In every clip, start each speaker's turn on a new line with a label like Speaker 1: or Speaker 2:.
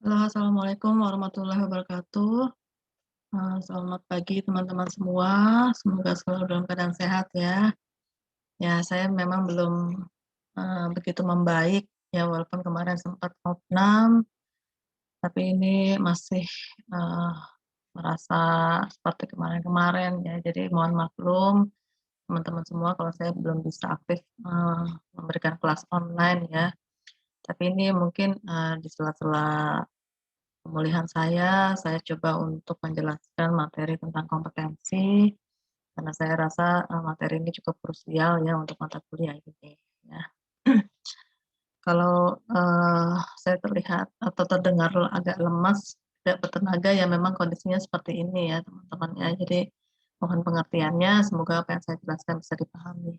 Speaker 1: Halo, assalamualaikum warahmatullahi wabarakatuh. Selamat pagi teman-teman semua, semoga selalu dalam keadaan sehat ya. Ya, saya memang belum, begitu membaik ya, walaupun kemarin sempat opnam, tapi ini masih, eee, merasa seperti kemarin-kemarin ya. Jadi mohon maklum teman-teman semua kalau saya belum bisa aktif, memberikan kelas online ya. Tapi ini mungkin, di sela-sela pemulihan saya coba untuk menjelaskan materi tentang kompetensi, karena saya rasa, materi ini cukup krusial ya untuk mata kuliah ini, ya. Kalau, saya terlihat atau terdengar agak lemas, tidak bertenaga, ya memang kondisinya seperti ini ya teman-teman ya. Jadi mohon pengertiannya, semoga apa yang saya jelaskan bisa dipahami.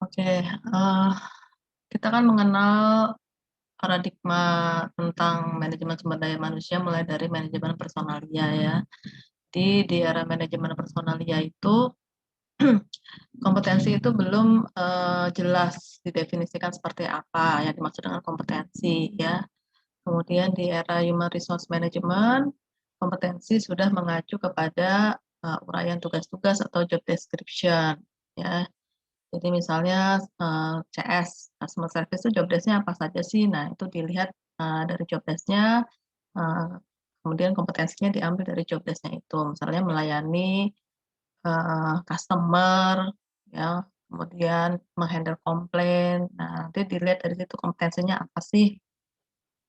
Speaker 1: Oke, kita kan mengenal paradigma tentang manajemen sumber daya manusia mulai dari manajemen personalia ya. Di era manajemen personalia itu, kompetensi itu belum, jelas didefinisikan seperti apa yang dimaksud dengan kompetensi ya. Kemudian di era human resource management, kompetensi sudah mengacu kepada, uraian tugas-tugas atau job description ya. Jadi misalnya, CS, customer service itu job desk-nya apa saja sih? Nah itu dilihat, dari job desk-nya, kemudian kompetensinya diambil dari job desk-nya itu. Misalnya melayani customer ya, kemudian komplain. Nah, nanti dilihat dari situ kompetensinya apa sih,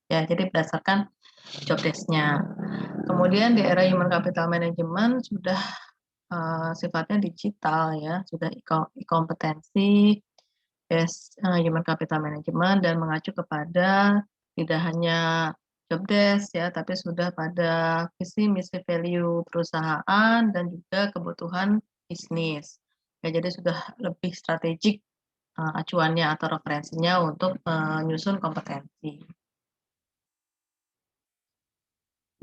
Speaker 1: ya jadi berdasarkan job desk-nya. Kemudian di era human capital management sudah, sifatnya digital ya, sudah e-kompetensi, human capital management dan mengacu kepada tidak hanya job desk ya, tapi sudah pada visi misi value perusahaan dan juga kebutuhan bisnis. Ya jadi sudah lebih strategik, acuannya atau referensinya untuk menyusun kompetensi.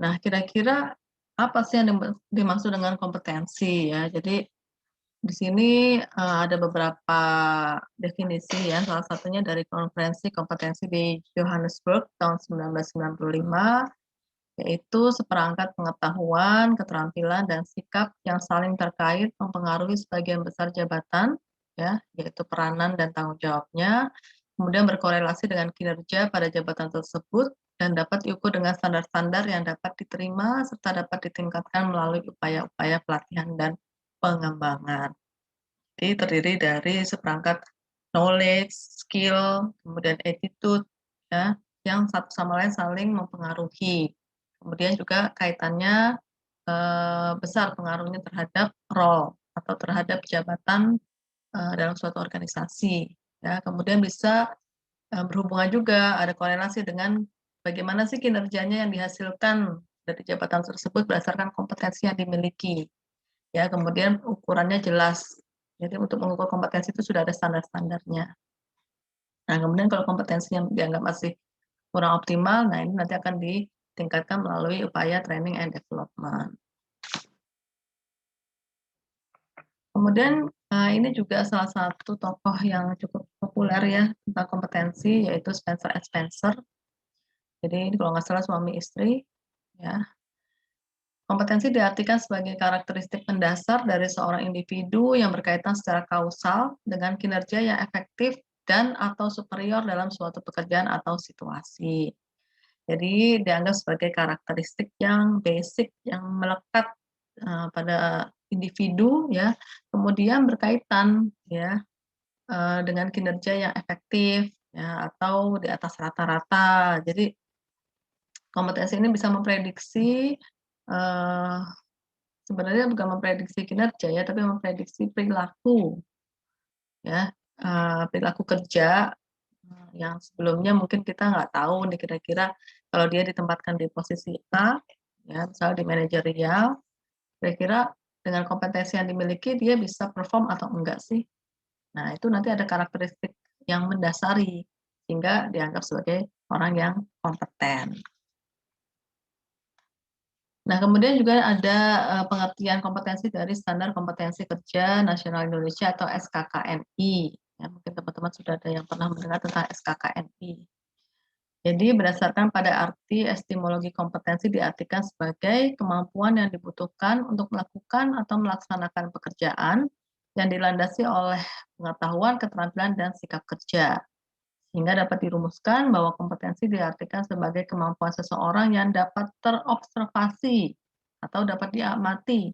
Speaker 1: Nah kira-kira apa sih yang dimaksud dengan kompetensi ya? Jadi di sini, ada beberapa definisi ya, salah satunya dari Konferensi Kompetensi di Johannesburg tahun 1995, yaitu seperangkat pengetahuan, keterampilan, dan sikap yang saling terkait mempengaruhi sebagian besar jabatan, ya, yaitu peranan dan tanggung jawabnya, kemudian berkorelasi dengan kinerja pada jabatan tersebut, dan dapat diukur dengan standar-standar yang dapat diterima serta dapat ditingkatkan melalui upaya-upaya pelatihan dan pengembangan. Jadi terdiri dari seperangkat knowledge, skill, kemudian attitude, ya, yang satu sama lain saling mempengaruhi. Kemudian juga kaitannya, besar pengaruhnya terhadap role atau terhadap jabatan, dalam suatu organisasi, ya. Kemudian bisa, berhubungan juga, ada korelasi dengan bagaimana sih kinerjanya yang dihasilkan dari jabatan tersebut berdasarkan kompetensi yang dimiliki. Ya, kemudian ukurannya jelas. Jadi untuk mengukur kompetensi itu sudah ada standar-standarnya. Nah, kemudian kalau kompetensinya dianggap masih kurang optimal, nah ini nanti akan ditingkatkan melalui upaya training and development. Kemudian, ini juga salah satu tokoh yang cukup populer ya tentang kompetensi, yaitu Spencer and Spencer. Jadi ini kalau nggak salah suami istri, ya. Kompetensi diartikan sebagai karakteristik mendasar dari seorang individu yang berkaitan secara kausal dengan kinerja yang efektif dan atau superior dalam suatu pekerjaan atau situasi. Jadi dianggap sebagai karakteristik yang basic, yang melekat, pada individu ya, kemudian berkaitan ya, dengan kinerja yang efektif ya, atau di atas rata-rata. Jadi kompetensi ini bisa memprediksi, eee sebenarnya bukan memprediksi kinerja ya, tapi memprediksi perilaku ya, perilaku kerja, yang sebelumnya mungkin kita nggak tahu nih kira-kira kalau dia ditempatkan di posisi A, ya misalnya di manajerial, kira-kira dengan kompetensi yang dimiliki dia bisa perform atau enggak sih? Nah itu nanti ada karakteristik yang mendasari, sehingga dianggap sebagai orang yang kompeten. Nah, kemudian juga ada, pengertian kompetensi dari Standar Kompetensi Kerja Nasional Indonesia atau SKKNI, ya mungkin teman-teman sudah ada yang pernah mendengar tentang SKKNI. Jadi berdasarkan pada arti epistemologi kompetensi diartikan sebagai kemampuan yang dibutuhkan untuk melakukan atau melaksanakan pekerjaan yang dilandasi oleh pengetahuan, keterampilan, dan sikap kerja. Sehingga dapat dirumuskan bahwa kompetensi diartikan sebagai kemampuan seseorang yang dapat terobservasi atau dapat diamati,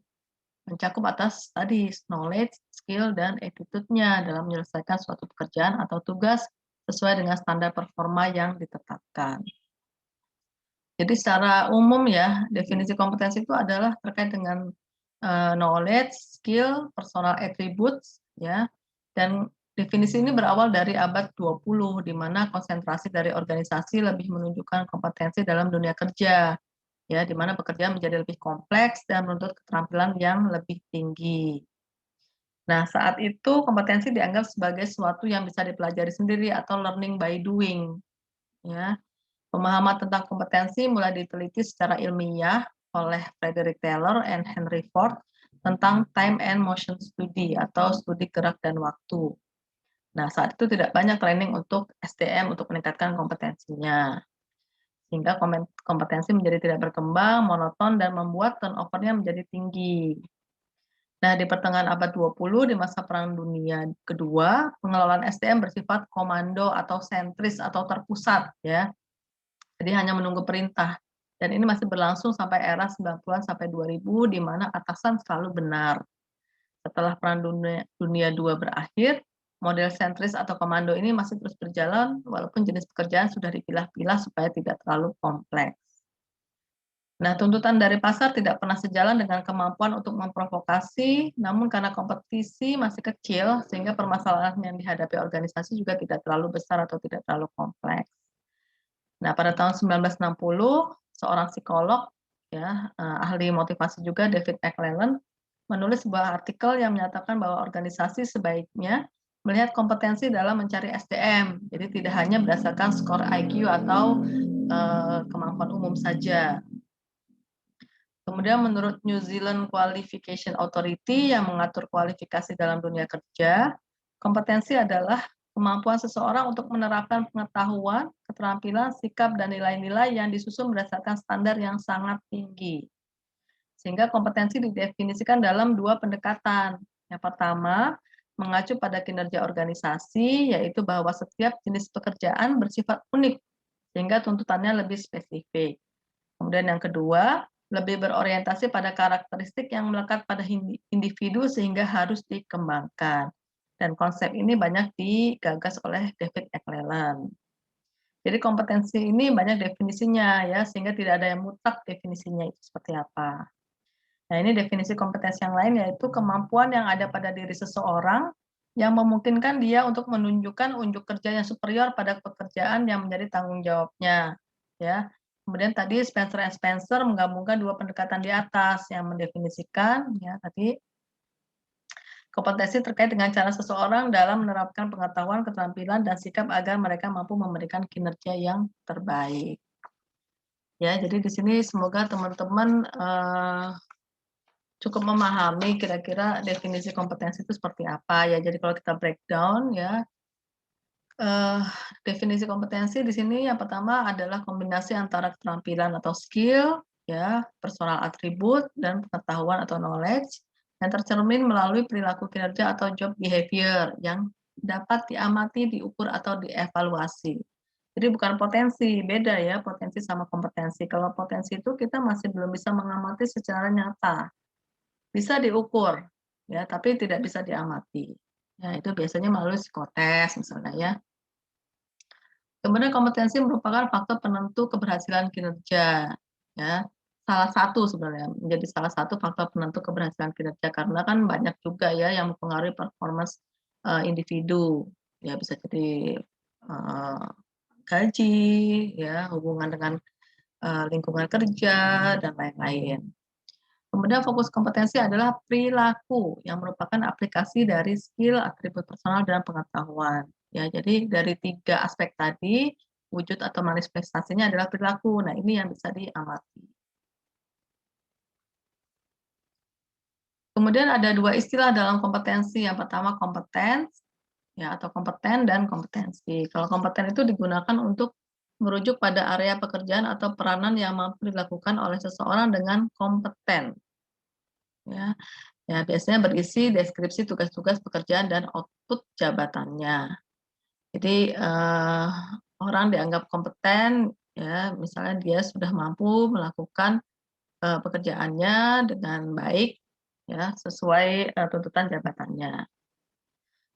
Speaker 1: mencakup atas tadi knowledge, skill, dan attitude-nya dalam menyelesaikan suatu pekerjaan atau tugas sesuai dengan standar performa yang ditetapkan. Jadi secara umum ya, definisi kompetensi itu adalah terkait dengan knowledge, skill, personal attributes, ya. Dan definisi ini berawal dari abad 20, di mana konsentrasi dari organisasi lebih menunjukkan kompetensi dalam dunia kerja, ya, di mana pekerjaan menjadi lebih kompleks dan menuntut keterampilan yang lebih tinggi. Nah, saat itu kompetensi dianggap sebagai sesuatu yang bisa dipelajari sendiri atau learning by doing, ya. Pemahaman tentang kompetensi mulai diteliti secara ilmiah oleh Frederick Taylor and Henry Ford tentang time and motion study atau studi gerak dan waktu. Nah, saat itu tidak banyak training untuk SDM untuk meningkatkan kompetensinya. Sehingga kompetensi menjadi tidak berkembang, monoton, dan membuat turnover-nya menjadi tinggi. Nah, di pertengahan abad 20, di masa Perang Dunia Kedua, pengelolaan SDM bersifat komando atau sentris atau terpusat, ya. Jadi hanya menunggu perintah. Dan ini masih berlangsung sampai era 90-an sampai 2000, di mana atasan selalu benar. Setelah Perang Dunia II berakhir, model sentris atau komando ini masih terus berjalan, walaupun jenis pekerjaan sudah dipilah-pilah supaya tidak terlalu kompleks. Nah, tuntutan dari pasar tidak pernah sejalan dengan kemampuan untuk memprovokasi, namun karena kompetisi masih kecil, sehingga permasalahan yang dihadapi organisasi juga tidak terlalu besar atau tidak terlalu kompleks. Nah, pada tahun 1960, seorang psikolog, ya, ahli motivasi juga, David McClellan, menulis sebuah artikel yang menyatakan bahwa organisasi sebaiknya melihat kompetensi dalam mencari SDM. Jadi tidak hanya berdasarkan skor IQ atau kemampuan umum saja. Kemudian menurut New Zealand Qualification Authority yang mengatur kualifikasi dalam dunia kerja, kompetensi adalah kemampuan seseorang untuk menerapkan pengetahuan, keterampilan, sikap, dan nilai-nilai yang disusun berdasarkan standar yang sangat tinggi. Sehingga kompetensi didefinisikan dalam dua pendekatan. Yang pertama, mengacu pada kinerja organisasi, yaitu bahwa setiap jenis pekerjaan bersifat unik, sehingga tuntutannya lebih spesifik. Kemudian yang kedua, lebih berorientasi pada karakteristik yang melekat pada individu sehingga harus dikembangkan. Dan konsep ini banyak digagas oleh David McClellan. Jadi kompetensi ini banyak definisinya ya, sehingga tidak ada yang mutlak definisinya itu seperti apa. Nah, ini definisi kompetensi yang lain yaitu kemampuan yang ada pada diri seseorang yang memungkinkan dia untuk menunjukkan unjuk kerja yang superior pada pekerjaan yang menjadi tanggung jawabnya. Ya. Kemudian tadi Spencer and Spencer menggabungkan dua pendekatan di atas yang mendefinisikan ya tadi kompetensi terkait dengan cara seseorang dalam menerapkan pengetahuan, keterampilan, dan sikap agar mereka mampu memberikan kinerja yang terbaik. Ya, jadi di sini semoga teman-teman cukup memahami kira-kira definisi kompetensi itu seperti apa ya. Jadi kalau kita breakdown ya, definisi kompetensi di sini yang pertama adalah kombinasi antara keterampilan atau skill, ya, personal attribute, dan pengetahuan atau knowledge yang tercermin melalui perilaku kinerja atau job behavior yang dapat diamati, diukur, atau dievaluasi. Jadi bukan potensi, beda ya potensi sama kompetensi. Kalau potensi itu kita masih belum bisa mengamati secara nyata. Bisa diukur, ya, tapi tidak bisa diamati. Ya, itu biasanya melalui psikotes misalnya ya. Kemudian kompetensi merupakan faktor penentu keberhasilan kinerja, ya. Salah satu sebenarnya, menjadi salah satu faktor penentu keberhasilan kinerja karena kan banyak juga ya yang mempengaruhi performance individu. Ya bisa jadi gaji, ya, hubungan dengan lingkungan kerja dan lain-lain. Kemudian fokus kompetensi adalah perilaku yang merupakan aplikasi dari skill, atribut personal, dan pengetahuan. Ya, jadi dari tiga aspek tadi, wujud atau manifestasinya adalah perilaku. Nah, ini yang bisa diamati. Kemudian ada dua istilah dalam kompetensi. Yang pertama kompeten, ya, atau kompeten dan kompetensi. Kalau kompeten itu digunakan untuk merujuk pada area pekerjaan atau peranan yang mampu dilakukan oleh seseorang dengan kompeten, ya. Ya, biasanya berisi deskripsi tugas-tugas pekerjaan dan output jabatannya. Jadi, orang dianggap kompeten, ya, misalnya dia sudah mampu melakukan, pekerjaannya dengan baik, ya, sesuai, tuntutan jabatannya.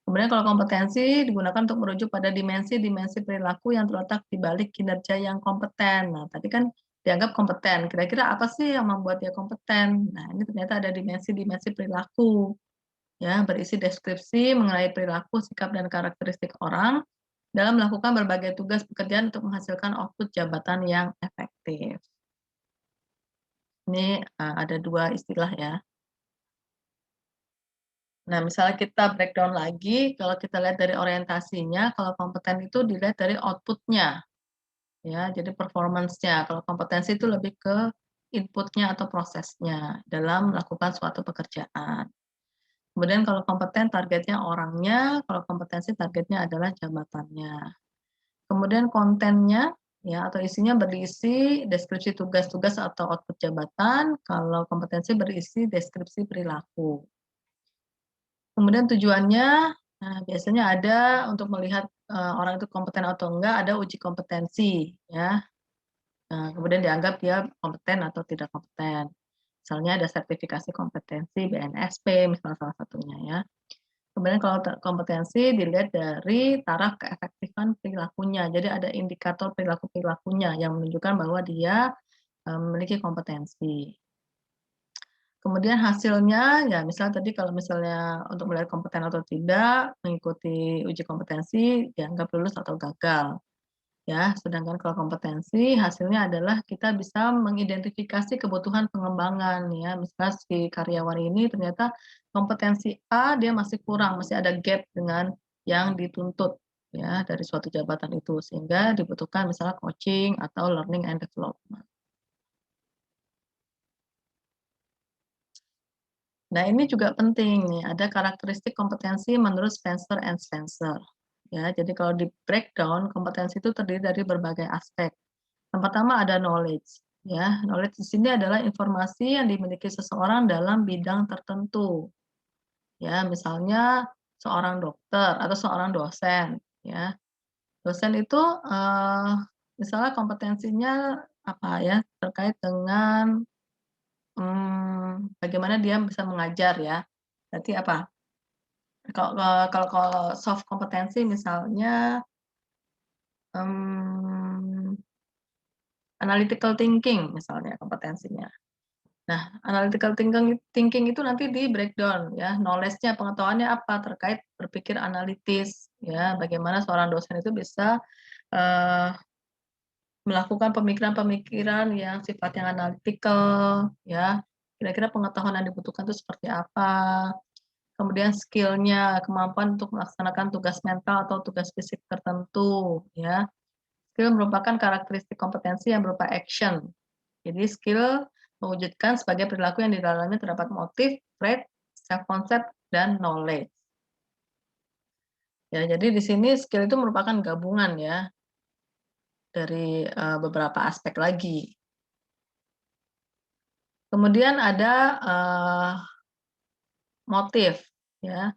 Speaker 1: Kemudian kalau kompetensi digunakan untuk merujuk pada dimensi-dimensi perilaku yang terletak di balik kinerja yang kompeten. Nah, tadi kan dianggap kompeten, kira-kira apa sih yang membuat dia kompeten? Nah, ini ternyata ada dimensi-dimensi perilaku, ya, berisi deskripsi mengenai perilaku, sikap, dan karakteristik orang dalam melakukan berbagai tugas pekerjaan untuk menghasilkan output jabatan yang efektif. Ini, ada 2 istilah ya. Nah, misalnya kita breakdown lagi, kalau kita lihat dari orientasinya, kalau kompeten itu dilihat dari output-nya, ya, jadi performance-nya. Kalau kompetensi itu lebih ke input-nya atau prosesnya dalam melakukan suatu pekerjaan. Kemudian kalau kompeten targetnya orangnya, kalau kompetensi targetnya adalah jabatannya. Kemudian kontennya, ya, atau isinya berisi deskripsi tugas-tugas atau output jabatan, kalau kompetensi berisi deskripsi perilaku. Kemudian tujuannya, nah biasanya ada untuk melihat, orang itu kompeten atau enggak, ada uji kompetensi, ya. Kemudian dianggap dia kompeten atau tidak kompeten. Misalnya ada sertifikasi kompetensi BNSP, misalnya salah satunya ya. Kemudian kalau kompetensi dilihat dari taraf keefektifan perilakunya. Jadi ada indikator perilaku-perilakunya yang menunjukkan bahwa dia, memiliki kompetensi. Kemudian hasilnya, ya misal tadi kalau misalnya untuk melihat kompeten atau tidak, mengikuti uji kompetensi dianggap lulus atau gagal, ya. Sedangkan kalau kompetensi hasilnya adalah kita bisa mengidentifikasi kebutuhan pengembangan ya. Misal si karyawan ini ternyata kompetensi A dia masih kurang, masih ada gap dengan yang dituntut ya dari suatu jabatan itu, sehingga dibutuhkan misalnya coaching atau learning and development. Nah, ini juga penting nih, ada karakteristik kompetensi menurut Spencer and Spencer. Ya, jadi kalau di breakdown, kompetensi itu terdiri dari berbagai aspek. Yang pertama ada knowledge, ya. Knowledge di sini adalah informasi yang dimiliki seseorang dalam bidang tertentu. Ya, misalnya seorang dokter atau seorang dosen, ya. Dosen itu, misalnya kompetensinya apa ya, terkait dengan, bagaimana dia bisa mengajar ya. Berarti apa, kalau soft kompetensi misalnya, mmm, analytical thinking misalnya kompetensinya. Nah, analytical thinking thinking itu nanti di-breakdown ya, knowledge-nya, pengetahuannya apa terkait berpikir analitis, ya, bagaimana seorang dosen itu bisa, eee, melakukan pemikiran-pemikiran yang sifatnya analytical, ya, kira-kira pengetahuan yang dibutuhkan itu seperti apa. Kemudian skill-nya, kemampuan untuk melaksanakan tugas mental atau tugas fisik tertentu, ya. Skill merupakan karakteristik kompetensi yang berupa action. Jadi skill mewujudkan sebagai perilaku yang di dalamnya terdapat motif, trait, self concept, dan knowledge. Ya, jadi di sini skill itu merupakan gabungan ya dari, beberapa aspek lagi. Kemudian ada, motif, ya.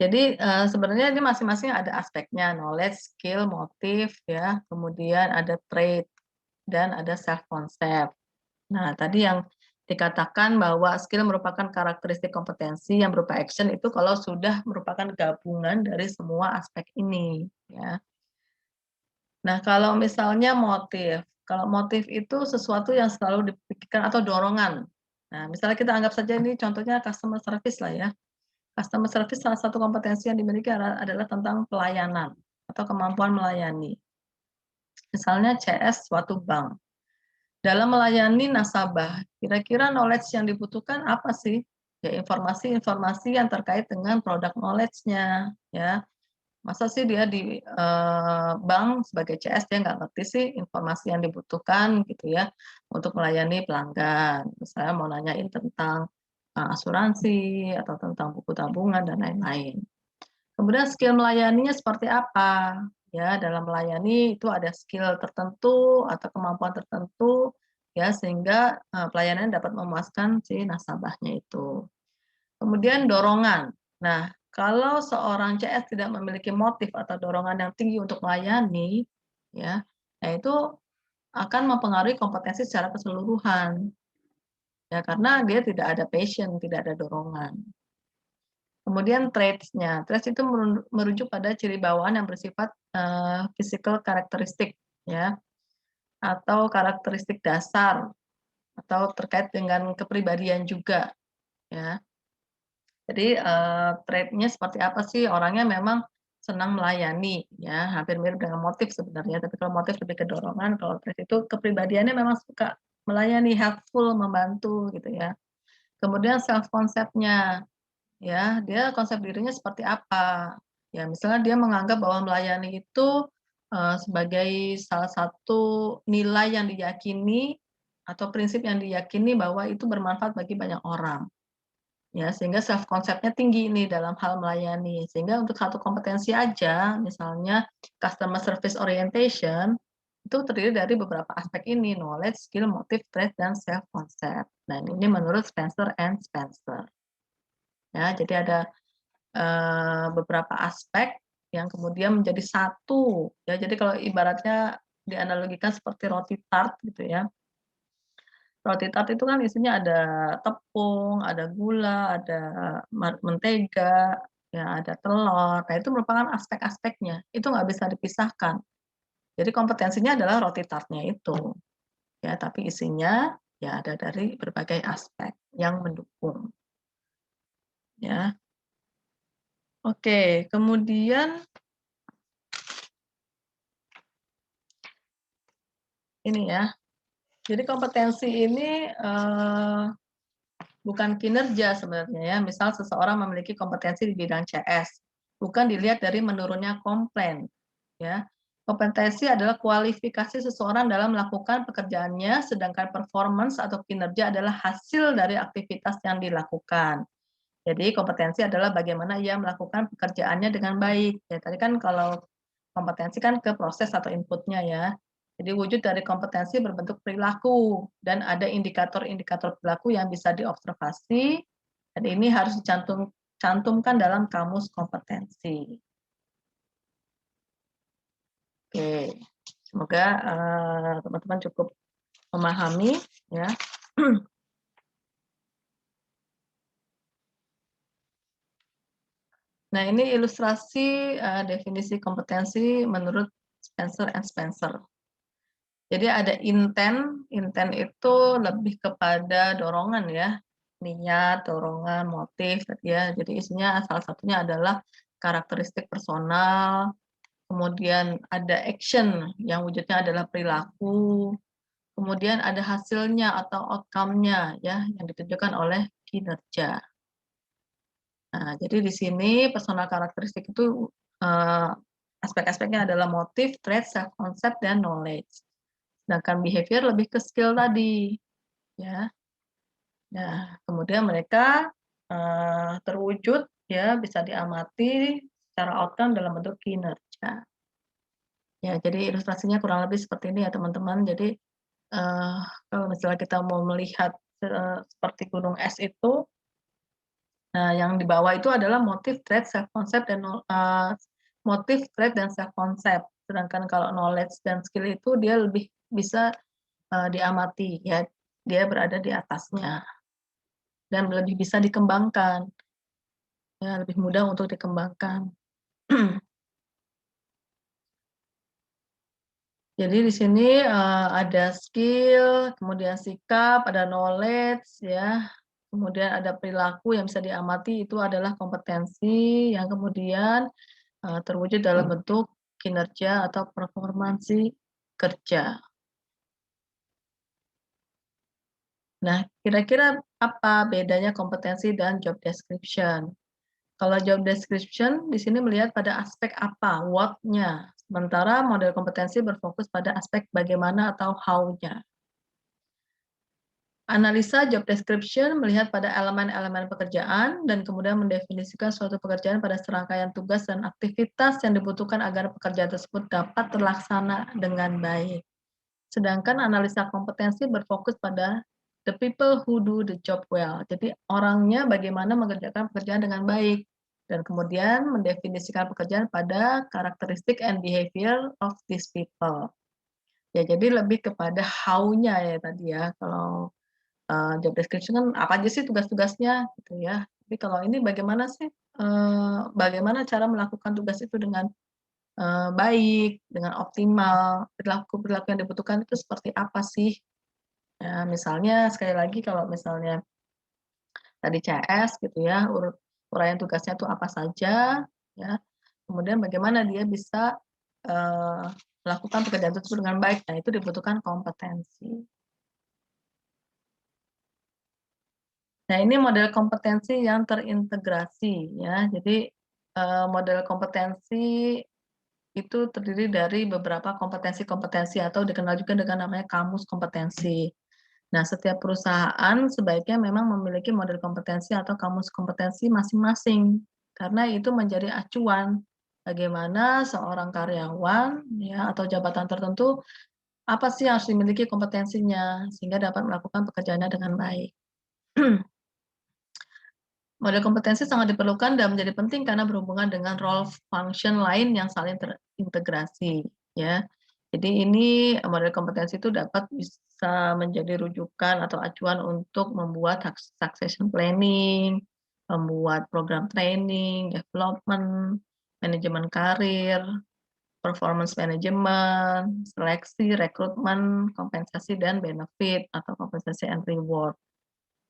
Speaker 1: Jadi, sebenarnya ini masing-masing ada aspeknya, knowledge, skill, motif, ya, kemudian ada trait, dan ada self concept. Nah, tadi yang dikatakan bahwa skill merupakan karakteristik kompetensi yang berupa action itu kalau sudah merupakan gabungan dari semua aspek ini, ya. Nah, kalau misalnya motif, kalau motif itu sesuatu yang selalu dipikirkan atau dorongan. Nah, misalnya kita anggap saja ini contohnya customer service lah ya. Customer service salah satu kompetensi yang dimiliki adalah tentang pelayanan atau kemampuan melayani. Misalnya CS suatu bank. Dalam melayani nasabah, kira-kira knowledge yang dibutuhkan apa sih? Ya informasi-informasi yang terkait dengan produk knowledge-nya, ya. Masa sih dia di, bank sebagai CS dia nggak ngerti sih informasi yang dibutuhkan gitu ya, untuk melayani pelanggan. Misalnya mau nanyain tentang, asuransi atau tentang buku tabungan dan lain-lain. Kemudian skill melayaninya seperti apa? ya dalam melayani itu ada skill tertentu atau kemampuan tertentu ya sehingga, pelayanan dapat memuaskan si nasabahnya itu. Kemudian dorongan. Nah, kalau seorang CS tidak memiliki motif atau dorongan yang tinggi untuk melayani, ya, nah itu akan mempengaruhi kompetensi secara keseluruhan. Ya, karena dia tidak ada passion, tidak ada dorongan. Kemudian traits-nya. Traits itu merujuk pada ciri bawaan yang bersifat, physical karakteristik, ya, atau karakteristik dasar, atau terkait dengan kepribadian juga, ya. Jadi, trait-nya seperti apa sih? Orangnya memang senang melayani, ya, hampir mirip dengan motif sebenarnya, tapi kalau motif lebih ke dorongan, kalau trait itu kepribadiannya memang suka melayani, helpful, membantu, gitu ya. Kemudian self concept-nya, ya, dia konsep dirinya seperti apa? Ya, misalnya dia menganggap bahwa melayani itu, sebagai salah satu nilai yang diyakini atau prinsip yang diyakini bahwa itu bermanfaat bagi banyak orang. Ya, sehingga self konsepnya tinggi nih dalam hal melayani. Sehingga untuk satu kompetensi aja, misalnya customer service orientation, itu terdiri dari beberapa aspek ini, knowledge, skill, motive, trait, dan self concept. Nah, ini menurut Spencer and Spencer. Ya, jadi ada beberapa aspek yang kemudian menjadi satu. Ya, jadi kalau ibaratnya dianalogikan seperti roti tart gitu ya. Roti tart itu kan isinya ada tepung, ada gula, ada mentega, ya ada telur. Nah, itu merupakan aspek-aspeknya, itu nggak bisa dipisahkan. Jadi kompetensinya adalah roti tartnya itu, ya, tapi isinya ya ada dari berbagai aspek yang mendukung, ya. Oke, kemudian ini ya, jadi kompetensi ini, bukan kinerja sebenarnya ya, misal seseorang memiliki kompetensi di bidang CS, bukan dilihat dari menurunnya komplain, ya. Kompetensi adalah kualifikasi seseorang dalam melakukan pekerjaannya, sedangkan performance atau kinerja adalah hasil dari aktivitas yang dilakukan. Jadi kompetensi adalah bagaimana ia melakukan pekerjaannya dengan baik. Ya, tadi kan kalau kompetensi kan ke proses atau inputnya ya. Jadi wujud dari kompetensi berbentuk perilaku dan ada indikator-indikator perilaku yang bisa diobservasi dan ini harus cantumkan dalam kamus kompetensi. Oke, semoga teman-teman cukup memahami ya. Nah, ini ilustrasi definisi kompetensi menurut Spencer and Spencer. Jadi ada intent itu lebih kepada dorongan ya, niat, dorongan, motif ya. Jadi isinya salah satunya adalah karakteristik personal, kemudian ada action yang wujudnya adalah perilaku, kemudian ada hasilnya atau outcome-nya ya yang ditunjukkan oleh kinerja. Nah, jadi di sini personal karakteristik itu aspek-aspeknya adalah motif, trait, self concept, dan knowledge. Sedangkan behavior lebih ke skill tadi, ya. Nah, kemudian mereka, terwujud ya, bisa diamati secara outcome dalam bentuk kinerja. Ya, jadi ilustrasinya kurang lebih seperti ini ya, teman-teman. Jadi, kalau misalnya kita mau melihat, seperti gunung es itu, nah yang di bawah itu adalah motif, trait, self concept, dan motif, trait, dan self concept. Sedangkan kalau knowledge dan skill itu dia lebih bisa diamati ya, dia berada di atasnya dan lebih bisa dikembangkan, ya lebih mudah untuk dikembangkan. Jadi di sini, ada skill, kemudian sikap, ada knowledge ya, kemudian ada perilaku yang bisa diamati itu adalah kompetensi yang kemudian, terwujud dalam bentuk kinerja atau performansi kerja. Nah, kira-kira apa bedanya kompetensi dan job description? Kalau job description di sini melihat pada aspek apa, what-nya, sementara model kompetensi berfokus pada aspek bagaimana atau how-nya. Analisa job description melihat pada elemen-elemen pekerjaan dan kemudian mendefinisikan suatu pekerjaan pada serangkaian tugas dan aktivitas yang dibutuhkan agar pekerjaan tersebut dapat terlaksana dengan baik. Sedangkan analisa kompetensi berfokus pada the people who do the job well. Jadi orangnya bagaimana mengerjakan pekerjaan dengan baik dan kemudian mendefinisikan pekerjaan pada karakteristik and behavior of these people. Ya, jadi lebih kepada how-nya ya tadi ya. Kalau job description kan apa aja sih tugas-tugasnya gitu ya. Tapi kalau ini bagaimana sih, bagaimana cara melakukan tugas itu dengan, baik, dengan optimal, perilaku-perilaku yang dibutuhkan itu seperti apa sih? Ya misalnya sekali lagi kalau misalnya tadi CS gitu ya, uraian tugasnya itu apa saja ya, kemudian bagaimana dia bisa, eee, melakukan pekerjaan tersebut dengan baik. Nah itu dibutuhkan kompetensi. Nah, ini model kompetensi yang terintegrasi ya. Jadi, model kompetensi itu terdiri dari beberapa kompetensi-kompetensi atau dikenal juga dengan namanya kamus kompetensi. Nah, setiap perusahaan sebaiknya memang memiliki model kompetensi atau kamus kompetensi masing-masing, karena itu menjadi acuan bagaimana seorang karyawan ya atau jabatan tertentu, apa sih yang harus dimiliki kompetensinya, sehingga dapat melakukan pekerjaannya dengan baik. Model kompetensi sangat diperlukan dan menjadi penting karena berhubungan dengan role function lain yang saling terintegrasi, ya. Jadi ini model kompetensi itu dapat bisa menjadi rujukan atau acuan untuk membuat succession planning, membuat program training, development, manajemen karir, performance management, seleksi, rekrutmen, kompensasi dan benefit atau kompensasi and reward.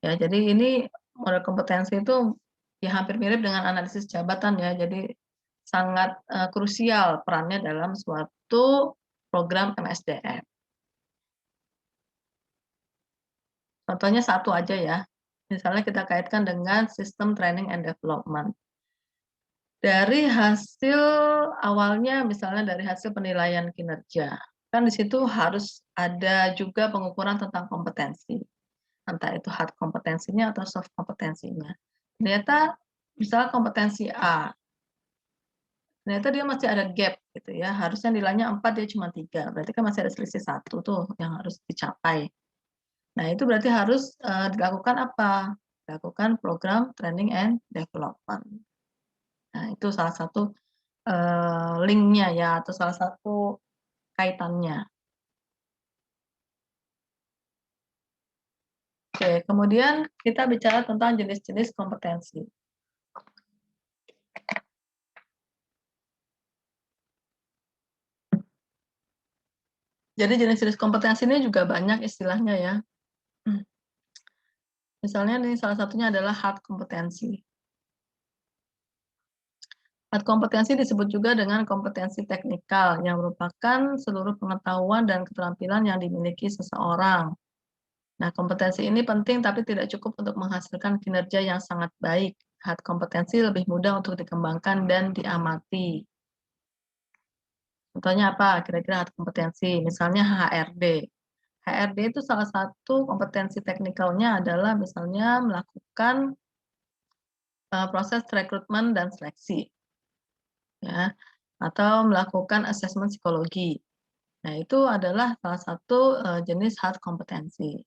Speaker 1: Ya, jadi ini model kompetensi itu ya hampir mirip dengan analisis jabatan ya. Jadi sangat, krusial perannya dalam suatu program MSDM. Contohnya satu aja ya, misalnya kita kaitkan dengan sistem training and development. Dari hasil awalnya misalnya dari hasil penilaian kinerja, kan di situ harus ada juga pengukuran tentang kompetensi. Entah itu hard kompetensinya atau soft kompetensinya. Ternyata misal kompetensi A, ternyata dia masih ada gap gitu ya, harusnya nilainya 4 dia cuma 3, berarti kan masih ada selisih satu tuh yang harus dicapai. Nah itu berarti harus, dilakukan apa? Dilakukan program training and development. Nah itu salah satu, link-nya ya atau salah satu kaitannya. Oke, kemudian kita bicara tentang jenis-jenis kompetensi. Jadi jenis-jenis kompetensi ini juga banyak istilahnya ya. Misalnya nih salah satunya adalah hard kompetensi. Hard kompetensi disebut juga dengan kompetensi teknikal yang merupakan seluruh pengetahuan dan keterampilan yang dimiliki seseorang. Nah, kompetensi ini penting tapi tidak cukup untuk menghasilkan kinerja yang sangat baik. Hard kompetensi lebih mudah untuk dikembangkan dan diamati. Contohnya apa? Kira-kira hard kompetensi, misalnya HRD. HRD itu salah satu kompetensi teknikalnya adalah misalnya melakukan proses rekrutmen dan seleksi, ya, atau melakukan asesmen psikologi. Nah, itu adalah salah satu jenis hard kompetensi.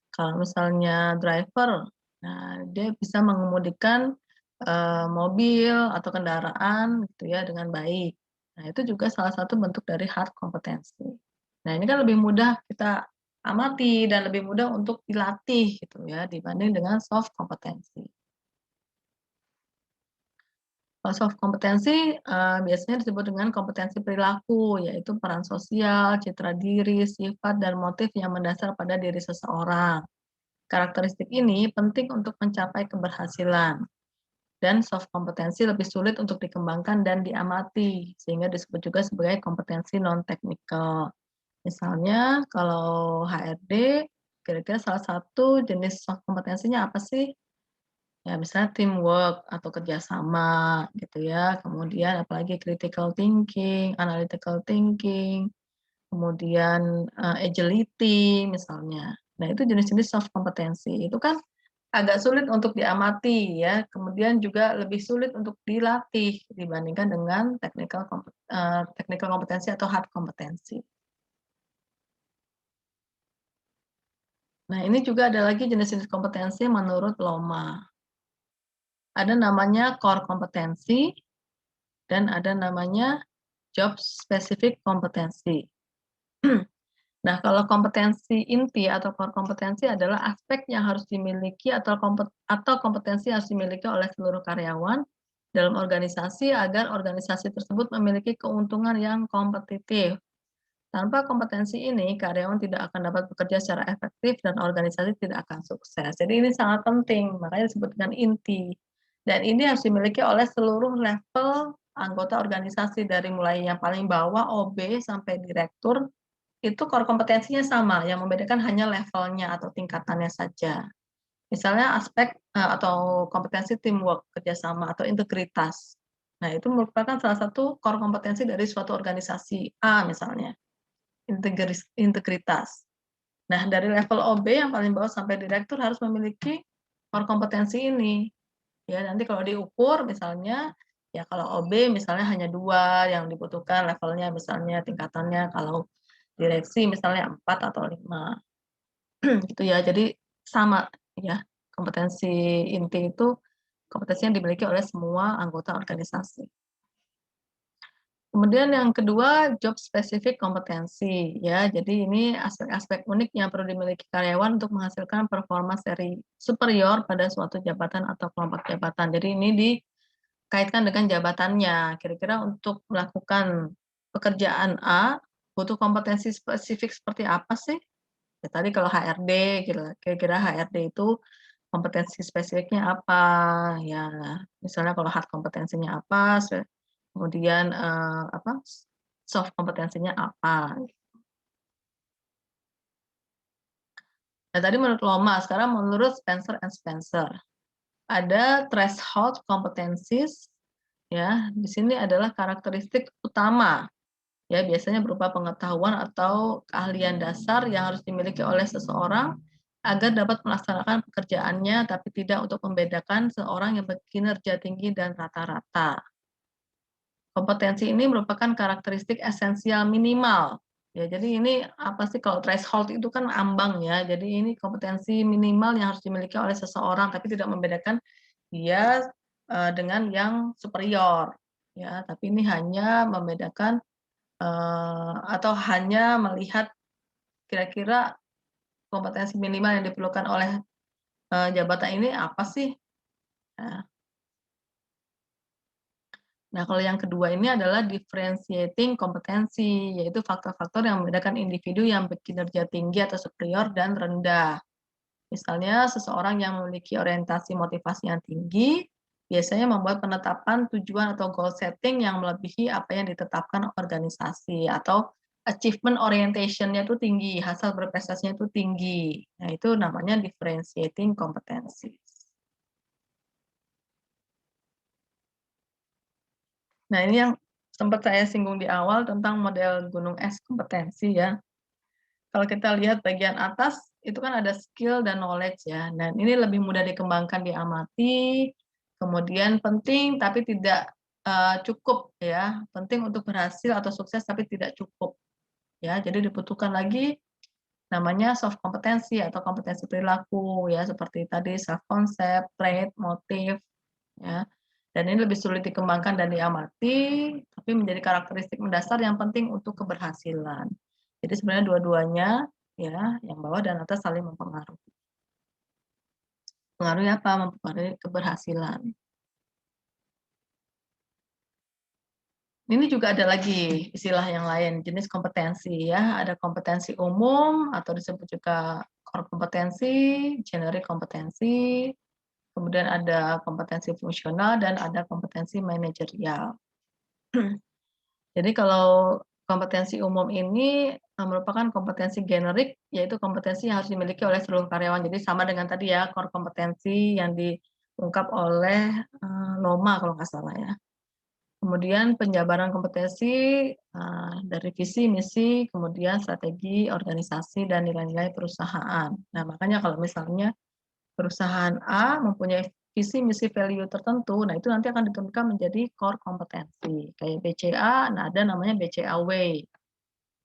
Speaker 1: Kalau misalnya driver, nah dia bisa mengemudikan mobil atau kendaraan gitu ya dengan baik. Nah, itu juga salah satu bentuk dari hard kompetensi. Nah, ini kan lebih mudah kita amati dan lebih mudah untuk dilatih gitu ya dibanding dengan soft kompetensi. Kalau soft kompetensi, biasanya disebut dengan kompetensi perilaku, yaitu peran sosial, citra diri, sifat, dan motif yang mendasar pada diri seseorang. Karakteristik ini penting untuk mencapai keberhasilan, dan soft kompetensi lebih sulit untuk dikembangkan dan diamati, sehingga disebut juga sebagai kompetensi non-teknikal. Misalnya kalau HRD, kira-kira salah satu jenis soft kompetensinya apa sih? Ya misalnya teamwork atau kerjasama gitu ya, kemudian apalagi critical thinking, analytical thinking, kemudian, agility misalnya. Nah, itu jenis-jenis soft kompetensi. Itu kan agak sulit untuk diamati ya, kemudian juga lebih sulit untuk dilatih dibandingkan dengan technical kompetensi atau hard kompetensi. Nah, ini juga ada lagi jenis-jenis kompetensi menurut Loma. Ada namanya core kompetensi dan ada namanya job specific kompetensi. Nah, kalau kompetensi inti atau core kompetensi adalah aspek yang harus dimiliki atau kompetensi yang harus dimiliki oleh seluruh karyawan dalam organisasi agar organisasi tersebut memiliki keuntungan yang kompetitif. Tanpa kompetensi ini, karyawan tidak akan dapat bekerja secara efektif dan organisasi tidak akan sukses. Jadi ini sangat penting, makanya disebut dengan inti. Dan ini harus dimiliki oleh seluruh level anggota organisasi dari mulai yang paling bawah OB sampai direktur, itu core kompetensinya sama, yang membedakan hanya levelnya atau tingkatannya saja. Misalnya aspek atau kompetensi teamwork, kerjasama atau integritas. Nah, itu merupakan salah satu core kompetensi dari suatu organisasi A misalnya. Integritas. Nah, dari level OB yang paling bawah sampai direktur harus memiliki core kompetensi ini. Ya, nanti kalau diukur misalnya, ya kalau OB misalnya hanya 2 yang dibutuhkan levelnya misalnya tingkatannya, kalau direksi misalnya 4 atau 5. Gitu ya. Jadi sama ya, kompetensi inti itu kompetensi yang dimiliki oleh semua anggota organisasi. Kemudian yang kedua, job specific kompetensi ya. Jadi ini aspek-aspek unik yang perlu dimiliki karyawan untuk menghasilkan performa seri superior pada suatu jabatan atau kelompok jabatan. Jadi ini dikaitkan dengan jabatannya. Kira-kira untuk melakukan pekerjaan A, butuh kompetensi spesifik seperti apa sih? Ya tadi kalau HRD, kira-kira HRD itu kompetensi spesifiknya apa, ya misalnya kalau hard kompetensinya apa, kemudian, soft kompetensinya apa. Nah tadi menurut Loma, sekarang menurut Spencer and Spencer. Ada threshold competencies, ya, di sini adalah karakteristik utama, ya biasanya berupa pengetahuan atau keahlian dasar yang harus dimiliki oleh seseorang agar dapat melaksanakan pekerjaannya, tapi tidak untuk membedakan seorang yang berkinerja tinggi dan rata-rata. Kompetensi ini merupakan karakteristik esensial minimal. Ya, jadi ini apa sih kalau threshold itu kan ambang ya. Jadi ini kompetensi minimal yang harus dimiliki oleh seseorang, tapi tidak membedakan dia dengan yang superior. Ya, tapi ini hanya membedakan atau hanya melihat kira-kira kompetensi minimal yang diperlukan oleh jabatan ini apa sih? Nah, Nah, kalau yang kedua ini adalah differentiating kompetensi, yaitu faktor-faktor yang membedakan individu yang berkinerja tinggi atau superior dan rendah. Misalnya, seseorang yang memiliki orientasi motivasi yang tinggi, biasanya membuat penetapan tujuan atau goal setting yang melebihi apa yang ditetapkan organisasi, atau achievement orientation-nya itu tinggi, hasil berprestasinya itu tinggi. Nah, itu namanya differentiating kompetensi. Nah, ini yang sempat saya singgung di awal tentang model gunung es kompetensi ya. Kalau kita lihat bagian atas, itu kan ada skill dan knowledge ya. Dan ini lebih mudah dikembangkan, diamati, kemudian penting tapi tidak cukup ya. Penting untuk berhasil atau sukses tapi tidak cukup. Ya, jadi dibutuhkan lagi namanya soft kompetensi atau kompetensi perilaku ya, seperti tadi self concept, trait, motif ya. Dan ini lebih sulit dikembangkan dan diamati, tapi menjadi karakteristik mendasar yang penting untuk keberhasilan. Jadi sebenarnya dua-duanya ya, yang bawah dan atas saling mempengaruhi. Pengaruhnya apa? Mempengaruhi keberhasilan. Ini juga ada lagi istilah yang lain, jenis kompetensi ya. Ada kompetensi umum atau disebut juga core kompetensi, generic kompetensi, kemudian ada kompetensi fungsional dan ada kompetensi manajerial. Jadi kalau kompetensi umum ini merupakan kompetensi generik, yaitu kompetensi yang harus dimiliki oleh seluruh karyawan. Jadi sama dengan tadi ya, core kompetensi yang diungkap oleh Loma kalau nggak salah ya. Kemudian penjabaran kompetensi dari visi, misi, kemudian strategi, organisasi, dan nilai-nilai perusahaan. Nah, makanya kalau misalnya perusahaan A mempunyai visi, misi, value tertentu, nah itu nanti akan diturunkan menjadi core kompetensi. Kayak BCA, nah ada namanya BCA Way.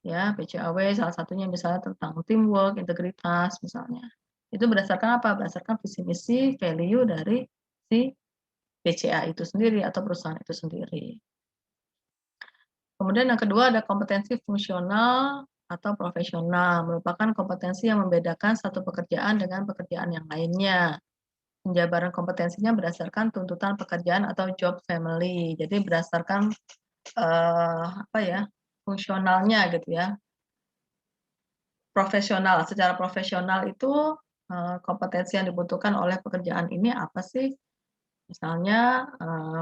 Speaker 1: Ya, BCA Way salah satunya misalnya tentang teamwork, integritas misalnya. Itu berdasarkan apa? Berdasarkan visi, misi, value dari si BCA itu sendiri atau perusahaan itu sendiri. Kemudian yang kedua ada kompetensi fungsional atau profesional, merupakan kompetensi yang membedakan satu pekerjaan dengan pekerjaan yang lainnya. Penjabaran kompetensinya berdasarkan tuntutan pekerjaan atau job family. Jadi berdasarkan fungsionalnya gitu ya. Profesional, secara profesional itu kompetensi yang dibutuhkan oleh pekerjaan ini apa sih? Misalnya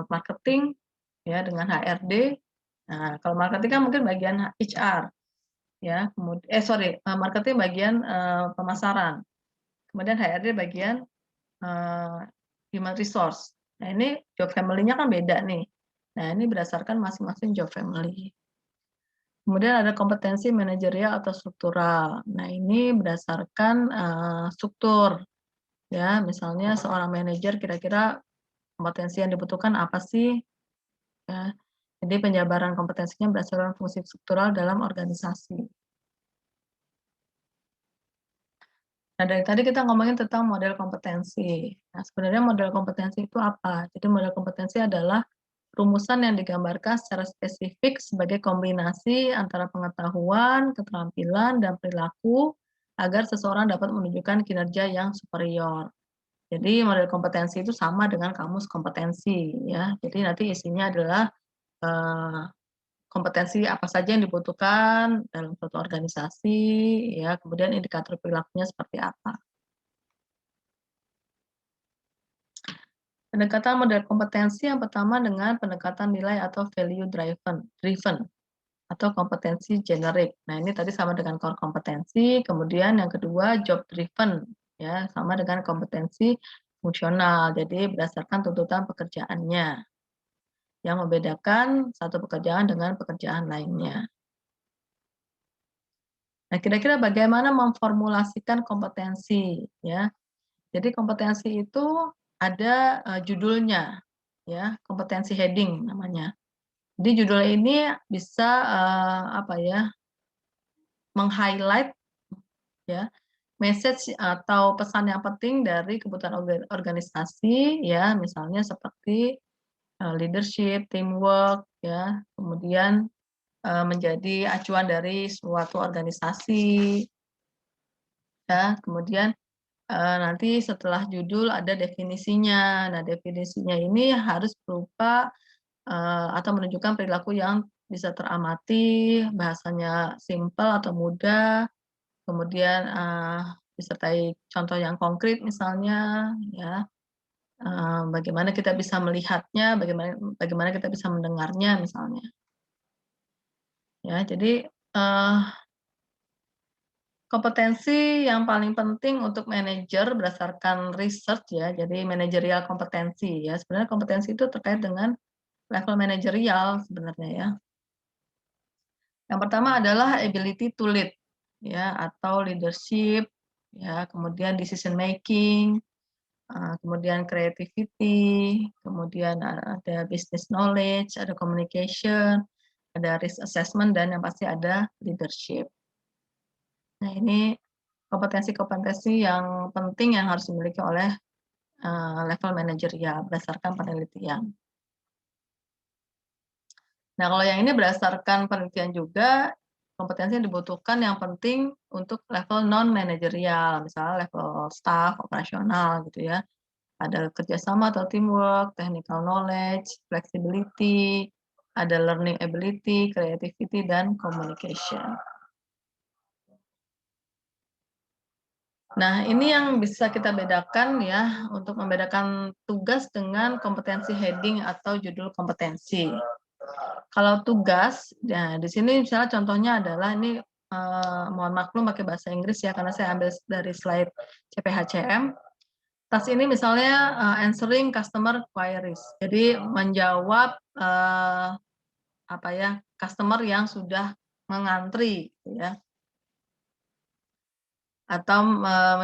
Speaker 1: marketing ya dengan HRD. Nah, kalau marketing kan mungkin bagian HR. Ya, marketing bagian pemasaran, kemudian HRD bagian human resource. Nah, ini job family-nya kan beda nih. Nah, ini berdasarkan masing-masing job family. Kemudian ada kompetensi manajerial atau struktural. Nah, ini berdasarkan struktur. Ya, misalnya seorang manajer kira-kira kompetensi yang dibutuhkan apa sih? Ya, jadi penjabaran kompetensinya berdasarkan fungsi struktural dalam organisasi. Nah, dari tadi kita ngomongin tentang model kompetensi. Nah, sebenarnya model kompetensi itu apa? Jadi model kompetensi adalah rumusan yang digambarkan secara spesifik sebagai kombinasi antara pengetahuan, keterampilan, dan perilaku agar seseorang dapat menunjukkan kinerja yang superior. Jadi model kompetensi itu sama dengan kamus kompetensi ya. Jadi nanti isinya adalah kompetensi apa saja yang dibutuhkan dalam suatu organisasi ya, kemudian indikator perilakunya seperti apa. Pendekatan model kompetensi yang pertama dengan pendekatan nilai atau value driven atau kompetensi generik. Nah, ini tadi sama dengan core kompetensi, kemudian yang kedua job driven ya, sama dengan kompetensi fungsional. Jadi berdasarkan tuntutan pekerjaannya yang membedakan satu pekerjaan dengan pekerjaan lainnya. Nah, kira-kira bagaimana memformulasikan kompetensi ya. Jadi kompetensi itu ada judulnya ya, kompetensi heading namanya. Jadi judul ini bisa meng-highlight ya message atau pesan yang penting dari kebutuhan organisasi ya, misalnya seperti leadership, teamwork ya, kemudian menjadi acuan dari suatu organisasi ya, kemudian nanti setelah judul ada definisinya. Nah, definisinya ini harus berupa atau menunjukkan perilaku yang bisa teramati, bahasanya simpel atau mudah, kemudian disertai contoh yang konkret misalnya, ya, bagaimana kita bisa melihatnya, bagaimana bagaimana kita bisa mendengarnya misalnya. Ya, jadi kompetensi yang paling penting untuk manajer berdasarkan research ya, jadi manajerial kompetensi ya. Sebenarnya kompetensi itu terkait dengan level manajerial sebenarnya ya. Yang pertama adalah ability to lead ya atau leadership ya, kemudian decision making, kemudian creativity, kemudian ada business knowledge, ada communication, ada risk assessment, dan yang pasti ada leadership. Nah, ini kompetensi-kompetensi yang penting yang harus dimiliki oleh level manajerial berdasarkan penelitian. Nah, kalau yang ini berdasarkan penelitian juga, kompetensi yang dibutuhkan yang penting untuk level non-manajerial, misalnya level staff, operasional gitu ya. Ada kerjasama atau teamwork, technical knowledge, flexibility, ada learning ability, creativity, dan communication. Nah, ini yang bisa kita bedakan ya, untuk membedakan tugas dengan kompetensi heading atau judul kompetensi. Kalau tugas, nah di sini misalnya contohnya adalah ini mohon maklum pakai bahasa Inggris ya, karena saya ambil dari slide CPHCM. Task ini misalnya answering customer queries. Jadi menjawab apa ya, customer yang sudah mengantri gitu ya, atau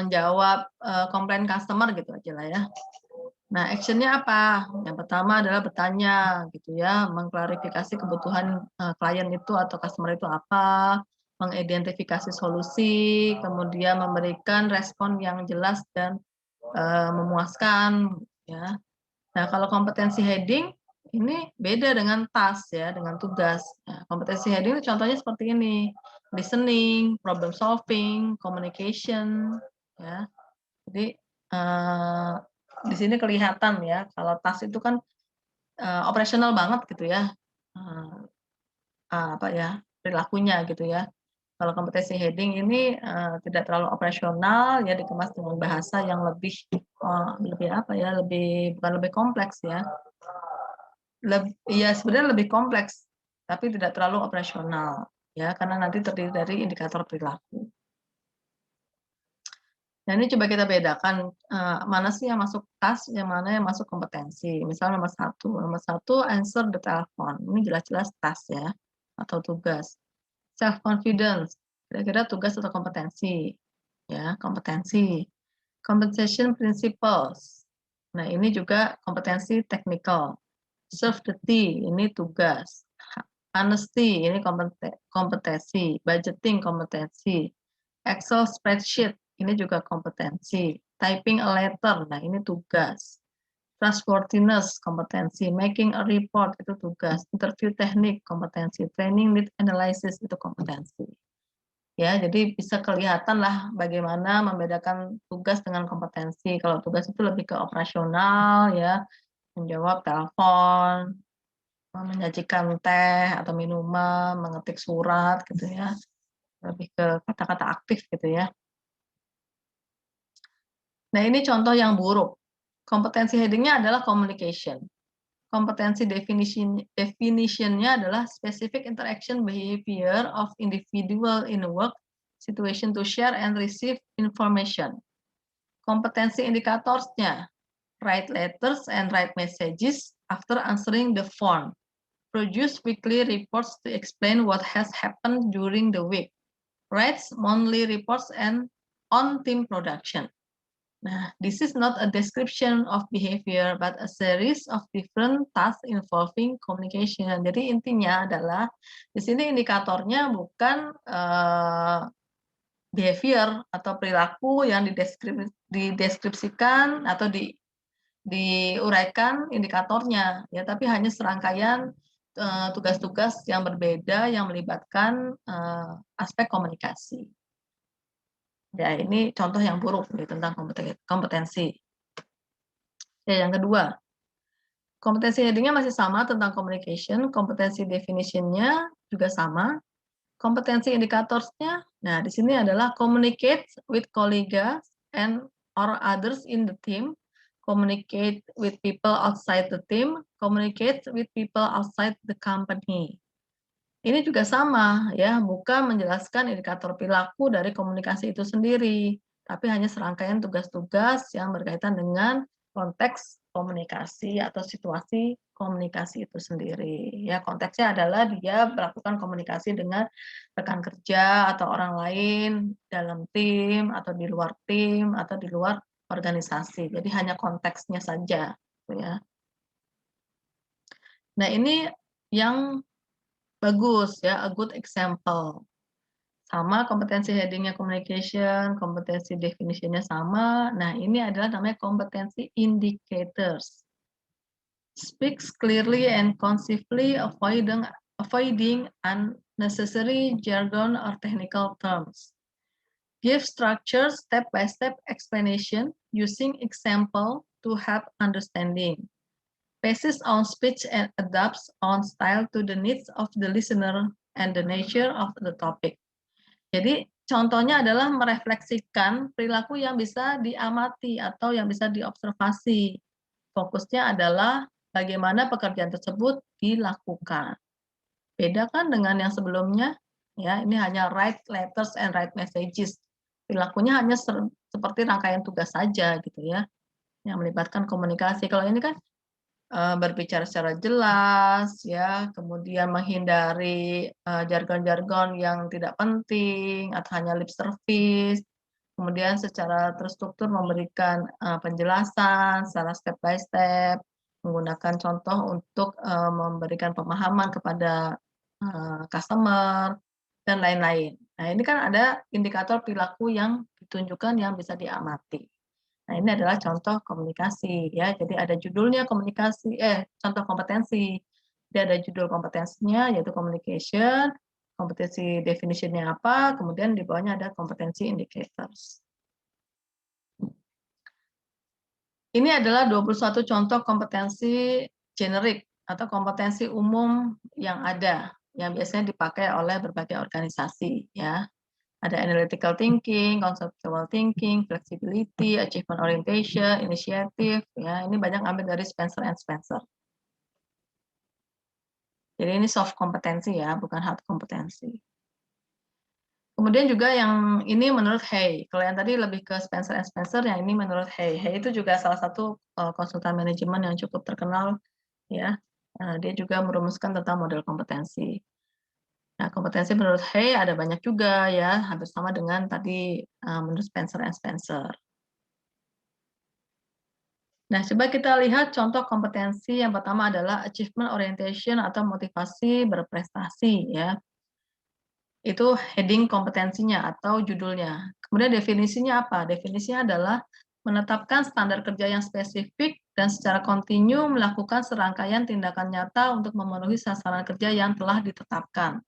Speaker 1: menjawab komplain customer gitu aja lah ya. Nah, action-nya apa? Yang pertama adalah bertanya gitu ya, mengklarifikasi kebutuhan klien itu atau customer itu apa, mengidentifikasi solusi, kemudian memberikan respon yang jelas dan memuaskan ya. Nah, kalau kompetensi heading ini beda dengan task ya, dengan tugas. Nah, kompetensi heading contohnya seperti ini: listening, problem solving, communication ya. Jadi di sini kelihatan ya, kalau task itu kan operasional banget gitu ya, eee apa ya, perilakunya gitu ya. Kalau kompetensi heading ini tidak terlalu operasional ya, dikemas dengan bahasa yang lebih apa ya, bukan lebih kompleks ya, iya sebenarnya lebih kompleks, tapi tidak terlalu operasional ya, karena nanti terdiri dari indikator perilaku. Nah, ini coba kita bedakan, mana sih yang masuk task, yang mana yang masuk kompetensi. Misal nomor satu answer the telephone, ini jelas-jelas task ya, atau tugas. Self confidence, kira-kira tugas atau kompetensi, ya, kompetensi. Compensation principles, nah ini juga kompetensi technical. Serve the tea, ini tugas. Honesty, ini kompetensi. Budgeting, kompetensi. Excel spreadsheet, ini juga kompetensi. Typing a letter, nah ini tugas. Trustworthiness, kompetensi. Making a report, itu tugas. Interview teknik, kompetensi. Training need analysis, itu kompetensi. Ya, jadi bisa kelihatan lah bagaimana membedakan tugas dengan kompetensi. Kalau tugas itu lebih ke operasional ya, menjawab telepon, menyajikan teh atau minuman, mengetik surat gitu ya, lebih ke kata-kata aktif gitu ya. Nah, ini contoh yang buruk. Kompetensi heading-nya adalah communication. Kompetensi definition-nya adalah specific interaction behavior of individual in a work situation to share and receive information. Kompetensi indikatorsnya, write letters and write messages after answering the phone. Produce weekly reports to explain what has happened during the week. Writes monthly reports and on team production. Nah, this is not a description of behavior, but a series of different tasks involving communication. Jadi intinya adalah di sini indikatornya bukan behavior atau perilaku yang dideskripsikan atau diuraikan indikatornya, ya, tapi hanya serangkaian tugas-tugas yang berbeda yang melibatkan aspek komunikasi. Ya, ini contoh yang buruk nih tentang kompetensi. Ya, yang kedua, kompetensi heading-nya masih sama tentang communication, kompetensi definition-nya juga sama. Kompetensi indikatorsnya, nah di sini adalah communicate with colleagues and or others in the team, communicate with people outside the team, communicate with people outside the company. Ini juga sama ya, bukan menjelaskan indikator perilaku dari komunikasi itu sendiri, tapi hanya serangkaian tugas-tugas yang berkaitan dengan konteks komunikasi atau situasi komunikasi itu sendiri. Ya, konteksnya adalah dia melakukan komunikasi dengan rekan kerja atau orang lain dalam tim atau di luar tim atau di luar organisasi. Jadi hanya konteksnya saja, gitu ya. Nah, ini yang bagus ya, a good example. Sama kompetensi heading-nya communication, kompetensi definition-nya sama. Nah, ini adalah namanya kompetensi indicators. Speaks clearly and concisely, avoiding unnecessary jargon or technical terms. Give structured step-by-step explanation using example to help understanding. Basis on speech and adapts on style to the needs of the listener and the nature of the topic. Jadi contohnya adalah merefleksikan perilaku yang bisa diamati atau yang bisa diobservasi. Fokusnya adalah bagaimana pekerjaan tersebut dilakukan. Beda kan dengan yang sebelumnya? Ya, ini hanya write letters and write messages. Perilakunya hanya seperti rangkaian tugas saja gitu ya. yang melibatkan komunikasi. Kalau ini kan berbicara secara jelas ya, kemudian menghindari, jargon-jargon yang tidak penting atau hanya lip service, kemudian secara terstruktur memberikan, penjelasan secara step by step, menggunakan contoh untuk, memberikan pemahaman kepada, customer, dan lain-lain. Nah, ini kan ada indikator perilaku yang ditunjukkan yang bisa diamati. Nah, ini adalah contoh komunikasi ya. Jadi ada judulnya komunikasi contoh kompetensi. Jadi ada judul kompetensinya yaitu communication, kompetensi definition-nya apa, kemudian di bawahnya ada kompetensi indicators. Ini adalah 21 contoh kompetensi generik atau kompetensi umum yang ada, yang biasanya dipakai oleh berbagai organisasi ya. Ada analytical thinking, conceptual thinking, flexibility, achievement orientation, initiative, ya ini banyak ambil dari Spencer and Spencer. Jadi ini soft kompetensi ya, bukan hard kompetensi. Kemudian juga yang ini menurut Hay, kalau yang tadi lebih ke Spencer and Spencer, yang ini menurut Hay. Hay itu juga salah satu konsultan manajemen yang cukup terkenal ya. Dia juga merumuskan tentang model kompetensi. Nah, kompetensi menurut Hay ada banyak juga ya, hampir sama dengan tadi menurut Spencer and Spencer. Nah, coba kita lihat contoh kompetensi yang pertama adalah achievement orientation atau motivasi berprestasi ya. Itu heading kompetensinya atau judulnya. Kemudian definisinya apa? Definisinya adalah menetapkan standar kerja yang spesifik dan secara kontinu melakukan serangkaian tindakan nyata untuk memenuhi sasaran kerja yang telah ditetapkan.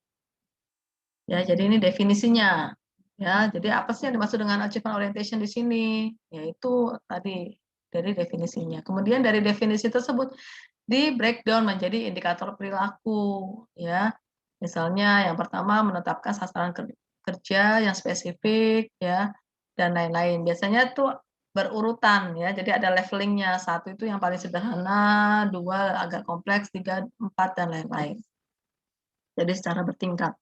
Speaker 1: Ya, jadi ini definisinya. Ya, jadi apa sih yang dimaksud dengan achievement orientation di sini? Yaitu tadi dari definisinya. Kemudian dari definisi tersebut di breakdown menjadi indikator perilaku, ya. Misalnya yang pertama menetapkan sasaran kerja yang spesifik, ya, dan lain-lain. Biasanya tuh berurutan, ya. Jadi ada levelingnya. 1 itu yang paling sederhana, 2 agak kompleks, 3, 4 dan lain-lain. Jadi secara bertingkat.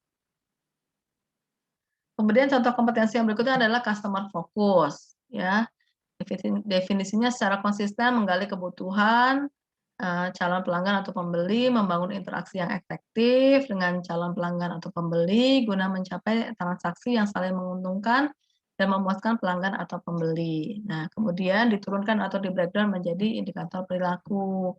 Speaker 1: Kemudian contoh kompetensi yang berikutnya adalah customer focus, ya. Definisinya secara konsisten menggali kebutuhan calon pelanggan atau pembeli, membangun interaksi yang efektif dengan calon pelanggan atau pembeli guna mencapai transaksi yang saling menguntungkan dan memuaskan pelanggan atau pembeli. Nah, kemudian diturunkan atau di-breakdown menjadi indikator perilaku.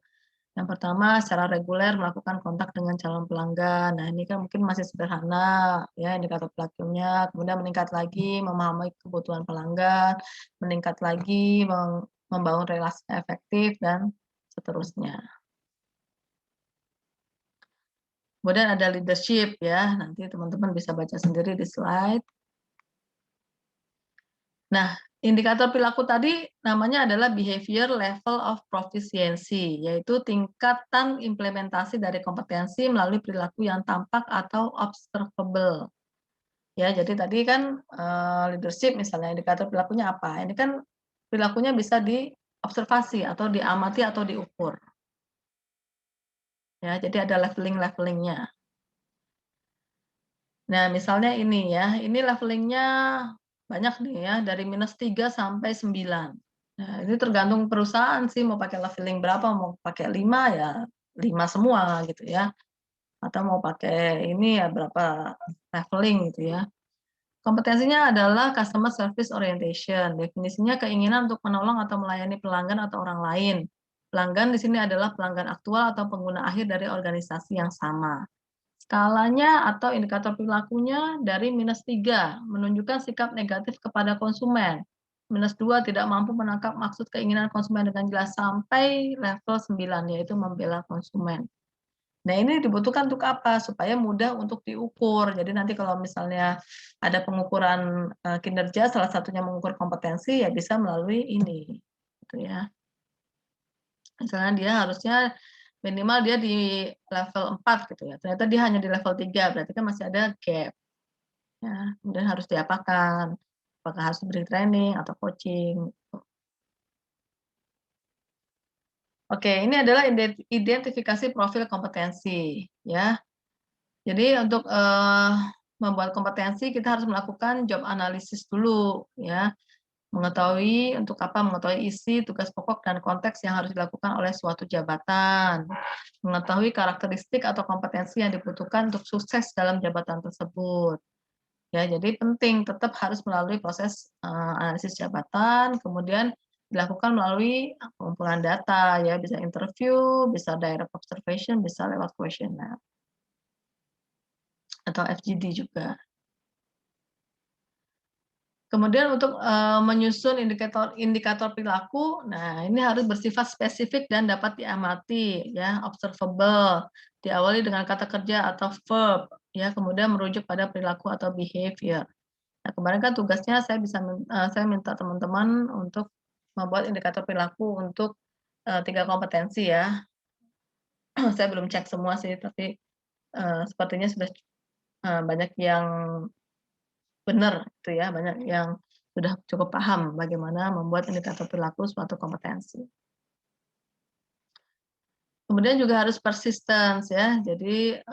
Speaker 1: Yang pertama, secara reguler melakukan kontak dengan calon pelanggan. Nah, ini kan mungkin masih sederhana, ya, indikator perilakunya. Kemudian meningkat lagi, memahami kebutuhan pelanggan, meningkat lagi, membangun relasi efektif, dan seterusnya. Kemudian ada leadership, ya. Nanti teman-teman bisa baca sendiri di slide. Nah, indikator perilaku tadi namanya adalah behavior level of proficiency, yaitu tingkatan implementasi dari kompetensi melalui perilaku yang tampak atau observable. Ya, jadi tadi kan leadership misalnya indikator perilakunya apa? Ini kan perilakunya bisa diobservasi atau diamati atau diukur. Ya, jadi ada leveling-levelingnya. Nah, misalnya ini ya, ini levelingnya banyak nih ya, dari -3 sampai 9. Nah, ini tergantung perusahaan sih mau pakai leveling berapa, mau pakai 5 ya 5 semua gitu ya, atau mau pakai ini ya berapa leveling gitu ya. Kompetensinya adalah customer service orientation, definisinya keinginan untuk menolong atau melayani pelanggan atau orang lain. Pelanggan di sini adalah pelanggan aktual atau pengguna akhir dari organisasi yang sama. Skalanya atau indikator perilakunya dari -3, menunjukkan sikap negatif kepada konsumen. -2, tidak mampu menangkap maksud keinginan konsumen dengan jelas, sampai level 9, yaitu membela konsumen. Nah, ini dibutuhkan untuk apa? Supaya mudah untuk diukur. Jadi nanti kalau misalnya ada pengukuran, kinerja, salah satunya mengukur kompetensi, ya bisa melalui ini, gitu ya. Misalnya dia harusnya minimal dia di level 4 gitu ya, ternyata dia hanya di level 3, berarti kan masih ada gap, ya. Kemudian harus diapakan, apakah harus diberi training atau coaching, gitu. Oke, ini adalah identifikasi profil kompetensi, ya. Jadi untuk, membuat kompetensi kita harus melakukan job analysis dulu, ya. Mengetahui untuk apa? Mengetahui isi, tugas pokok, dan konteks yang harus dilakukan oleh suatu jabatan. Mengetahui karakteristik atau kompetensi yang dibutuhkan untuk sukses dalam jabatan tersebut. Ya, jadi penting tetap harus melalui proses analisis jabatan, kemudian dilakukan melalui pengumpulan data, ya, bisa interview, bisa direct observation, bisa lewat kuesioner atau FGD juga. Kemudian untuk, menyusun indikator perilaku, nah ini harus bersifat spesifik dan dapat diamati ya, observable, diawali dengan kata kerja atau verb, ya, kemudian merujuk pada perilaku atau behavior. Nah, kemarin kan tugasnya saya minta teman-teman untuk membuat indikator perilaku untuk, 3 kompetensi ya. Saya belum cek semua sih, tapi, sepertinya sudah, banyak yang benar itu ya, banyak yang sudah cukup paham bagaimana membuat indikator perilaku suatu kompetensi. Kemudian juga harus persistence ya, jadi,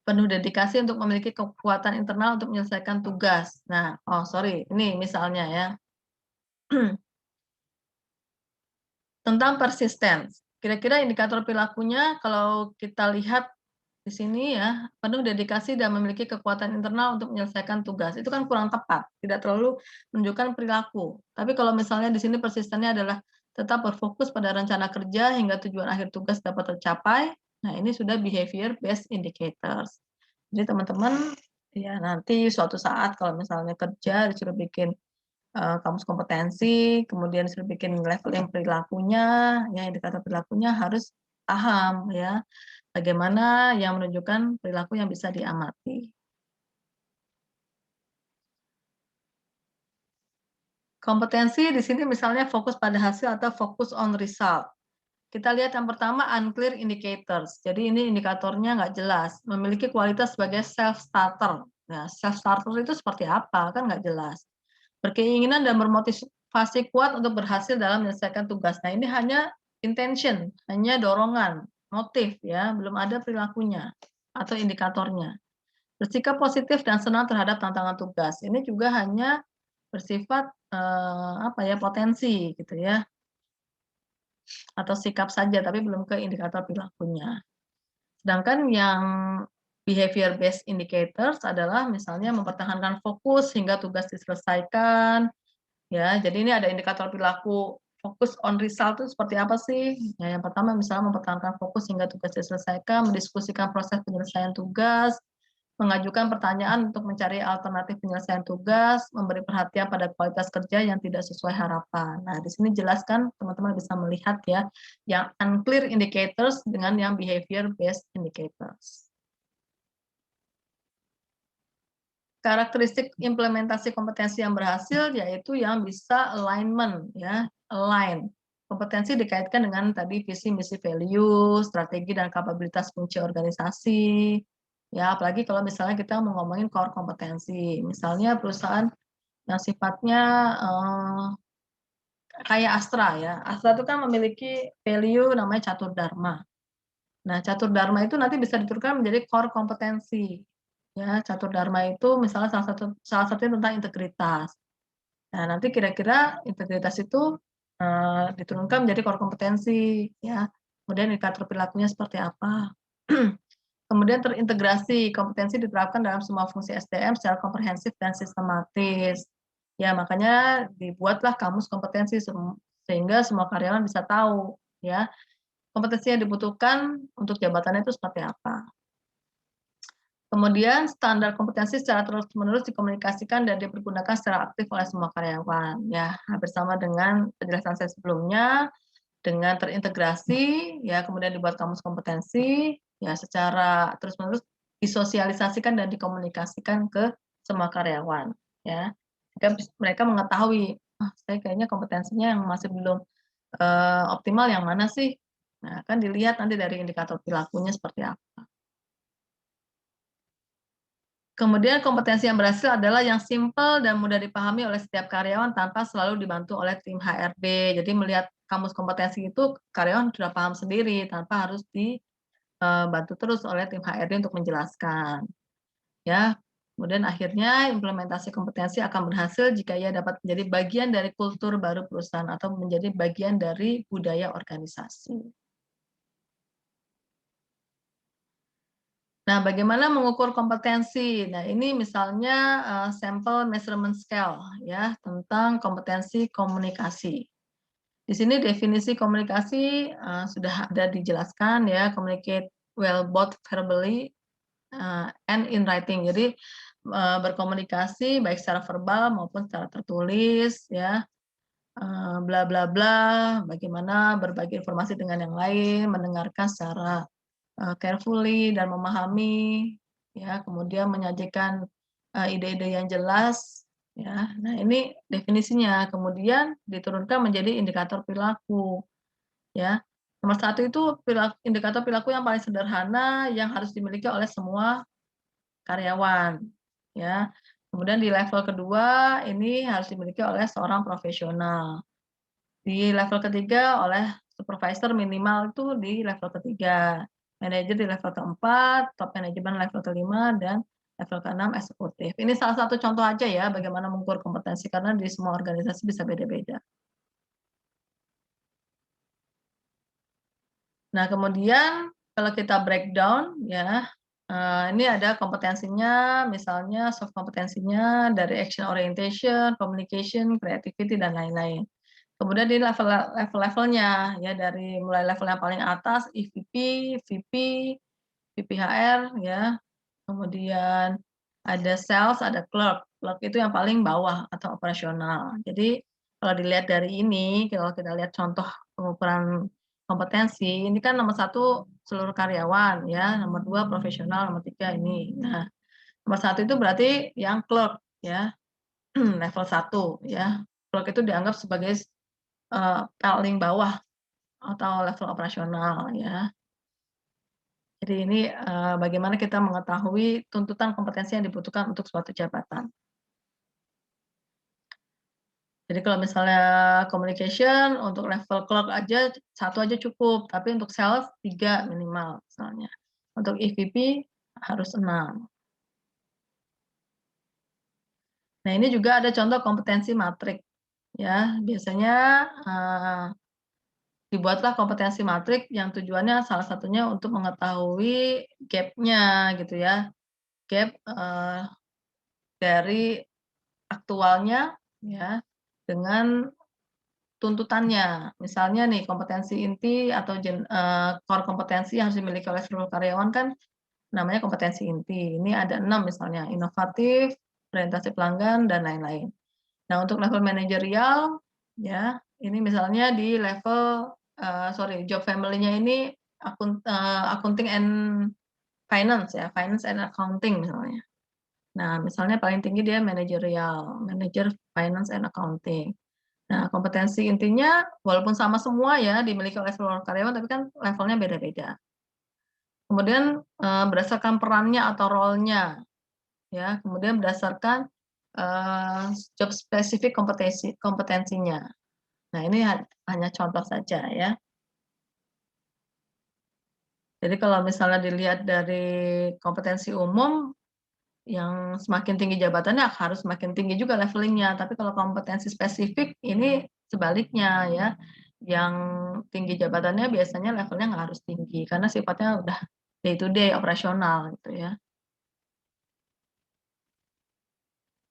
Speaker 1: penuh dedikasi untuk memiliki kekuatan internal untuk menyelesaikan tugas. Nah, oh sorry, ini misalnya ya, tentang persistence. Kira-kira indikator perilakunya kalau kita lihat di sini ya, penuh dedikasi dan memiliki kekuatan internal untuk menyelesaikan tugas. Itu kan kurang tepat, tidak terlalu menunjukkan perilaku. Tapi kalau misalnya di sini persistennya adalah tetap berfokus pada rencana kerja hingga tujuan akhir tugas dapat tercapai. Nah, ini sudah behavior based indicators. Jadi teman-teman ya nanti suatu saat kalau misalnya kerja disuruh bikin kamus kompetensi, kemudian disuruh bikin leveling perilakunya, ya indikator perilakunya harus paham ya, bagaimana yang menunjukkan perilaku yang bisa diamati. Kompetensi di sini misalnya fokus pada hasil atau fokus on result. Kita lihat yang pertama unclear indicators. Jadi ini indikatornya nggak jelas. Memiliki kualitas sebagai self starter. Nah, self starter itu seperti apa? Kan nggak jelas. Berkeinginan dan bermotivasi kuat untuk berhasil dalam menyelesaikan tugas. Nah, ini hanya intention, hanya dorongan, motif ya, belum ada perilakunya atau indikatornya. Bersikap positif dan senang terhadap tantangan tugas. Ini juga hanya bersifat apa ya, potensi gitu ya, atau sikap saja tapi belum ke indikator perilakunya. Sedangkan yang behavior based indicators adalah misalnya mempertahankan fokus hingga tugas diselesaikan. Ya, jadi ini ada indikator perilaku fokus on result itu seperti apa sih? Ya, yang pertama misalnya mempertahankan fokus hingga tugas diselesaikan, mendiskusikan proses penyelesaian tugas, mengajukan pertanyaan untuk mencari alternatif penyelesaian tugas, memberi perhatian pada kualitas kerja yang tidak sesuai harapan. Nah, di sini jelaskan teman-teman bisa melihat ya, yang unclear indicators dengan yang behavior based indicators. Karakteristik implementasi kompetensi yang berhasil yaitu yang bisa alignment ya, align. Kompetensi dikaitkan dengan tadi visi, misi, value, strategi dan kapabilitas kunci organisasi. Ya, apalagi kalau misalnya kita mau ngomongin core kompetensi. Misalnya perusahaan yang sifatnya kayak Astra ya. Astra itu kan memiliki value namanya catur dharma. Nah, catur dharma itu nanti bisa diturunkan menjadi core kompetensi. Ya, catur dharma itu misalnya salah satunya tentang integritas. Nah, nanti kira-kira integritas itu, diturunkan menjadi core kompetensi, ya. Kemudian indikator perilakunya seperti apa. Kemudian terintegrasi, kompetensi diterapkan dalam semua fungsi SDM secara komprehensif dan sistematis. Ya, makanya dibuatlah kamus kompetensi sehingga semua karyawan bisa tahu, ya, kompetensi yang dibutuhkan untuk jabatannya itu seperti apa. Kemudian standar kompetensi secara terus-menerus dikomunikasikan dan dipergunakan secara aktif oleh semua karyawan. Ya, hampir sama dengan penjelasan saya sebelumnya, dengan terintegrasi, ya kemudian dibuat kamus kompetensi, ya secara terus-menerus disosialisasikan dan dikomunikasikan ke semua karyawan. Ya, sehingga mereka mengetahui, saya kayaknya kompetensinya yang masih belum optimal yang mana sih? Nah, kan dilihat nanti dari indikator perilakunya seperti apa. Kemudian kompetensi yang berhasil adalah yang simpel dan mudah dipahami oleh setiap karyawan tanpa selalu dibantu oleh tim HRD. Jadi melihat kamus kompetensi itu karyawan sudah paham sendiri tanpa harus dibantu terus oleh tim HRD untuk menjelaskan. Ya. Kemudian akhirnya implementasi kompetensi akan berhasil jika ia dapat menjadi bagian dari kultur baru perusahaan atau menjadi bagian dari budaya organisasi. Nah, bagaimana mengukur kompetensi? Nah, ini misalnya sampel measurement scale ya tentang kompetensi komunikasi. Di sini definisi komunikasi sudah ada dijelaskan ya, communicate well both verbally and in writing. Jadi berkomunikasi baik secara verbal maupun secara tertulis ya, bla bla bla, bagaimana berbagi informasi dengan yang lain, mendengarkan secara carefully dan memahami, ya, kemudian menyajikan ide-ide yang jelas, ya. Nah, ini definisinya, kemudian diturunkan menjadi indikator perilaku, ya. Nomor satu itu indikator perilaku yang paling sederhana yang harus dimiliki oleh semua karyawan, ya. Kemudian di level kedua, ini harus dimiliki oleh seorang profesional. Di level ketiga oleh supervisor minimal itu di level ketiga, manajer di level keempat, top manajemen level kelima, dan level keenam eksekutif. Ini salah satu contoh aja ya bagaimana mengukur kompetensi karena di semua organisasi bisa beda-beda. Nah, kemudian kalau kita breakdown ya, ini ada kompetensinya, misalnya soft kompetensinya dari action orientation, communication, creativity, dan lain-lain. Kemudian di level-levelnya ya dari mulai level yang paling atas EVP, VP, VP HR ya, kemudian ada sales, ada clerk. Clerk itu yang paling bawah atau operasional. Jadi kalau dilihat dari ini, kalau kita lihat contoh pengukuran kompetensi, ini kan nomor satu seluruh karyawan ya, nomor dua profesional, nomor tiga ini. Nah, nomor satu itu berarti yang clerk ya, level satu ya. Clerk itu dianggap sebagai paling bawah atau level operasional ya. Jadi ini, bagaimana kita mengetahui tuntutan kompetensi yang dibutuhkan untuk suatu jabatan. Jadi kalau misalnya communication untuk level clerk aja, 1 aja cukup, tapi untuk sales 3 minimal misalnya. Untuk EVP harus 6. Nah ini juga ada contoh kompetensi matrik ya, biasanya, eee dibuatlah kompetensi matrik yang tujuannya salah satunya untuk mengetahui gap-nya gitu ya, gap, dari aktualnya ya, dengan tuntutannya. Misalnya nih kompetensi inti atau core kompetensi yang harus dimiliki oleh seluruh karyawan kan namanya kompetensi inti. Ini ada 6 misalnya, inovatif, orientasi pelanggan, dan lain-lain. Nah untuk level manajerial ya, ini misalnya di level job family-nya ini accounting and finance ya, finance and accounting misalnya. Nah, misalnya paling tinggi dia manajerial, manager finance and accounting. Nah, kompetensi intinya walaupun sama semua ya dimiliki oleh seluruh karyawan, tapi kan levelnya beda-beda. Kemudian, berdasarkan perannya atau role-nya ya, kemudian berdasarkan, job spesifik kompetensinya. Nah, ini hanya contoh saja ya. Jadi kalau misalnya dilihat dari kompetensi umum, yang semakin tinggi jabatannya harus semakin tinggi juga levelingnya. Tapi kalau kompetensi spesifik ini sebaliknya ya, yang tinggi jabatannya biasanya levelnya nggak harus tinggi, karena sifatnya udah day to day operasional gitu ya.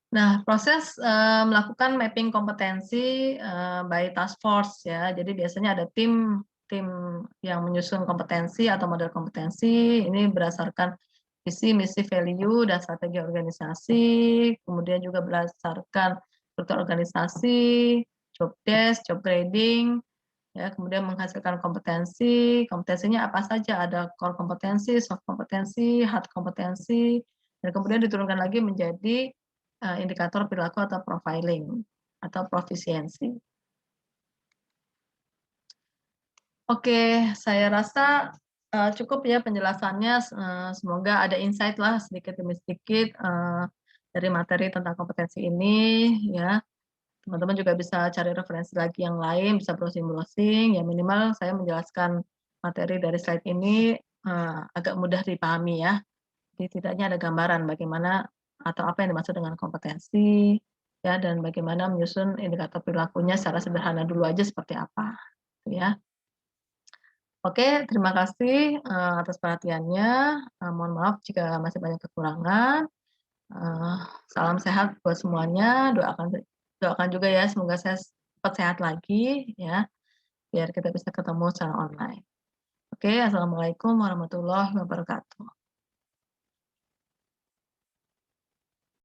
Speaker 1: Nah, proses, melakukan mapping kompetensi, by task force ya. Jadi biasanya ada tim tim yang menyusun kompetensi atau model kompetensi, ini berdasarkan visi, misi, value, dan strategi organisasi, kemudian juga berdasarkan struktur organisasi, job desk, job grading, ya, kemudian menghasilkan kompetensi, kompetensinya apa saja, ada core kompetensi, soft kompetensi, hard kompetensi, dan kemudian diturunkan lagi menjadi indikator perilaku atau profiling atau profisiensi. Oke, saya rasa, cukup ya penjelasannya, semoga ada insight-lah sedikit demi sedikit, dari materi tentang kompetensi ini ya. Teman-teman juga bisa cari referensi lagi yang lain, bisa browsing-browsing, ya minimal saya menjelaskan materi dari slide ini, agak mudah dipahami ya. Jadi setidaknya ada gambaran bagaimana atau apa yang dimaksud dengan kompetensi, ya, dan bagaimana menyusun indikator perilakunya secara sederhana dulu aja seperti apa, gitu ya. Oke, terima kasih, atas perhatiannya, mohon maaf jika masih banyak kekurangan, eee, salam sehat buat semuanya, doakan juga ya semoga saya cepat sehat lagi ya, biar kita bisa ketemu secara online. Oke, assalamualaikum warahmatullahi wabarakatuh.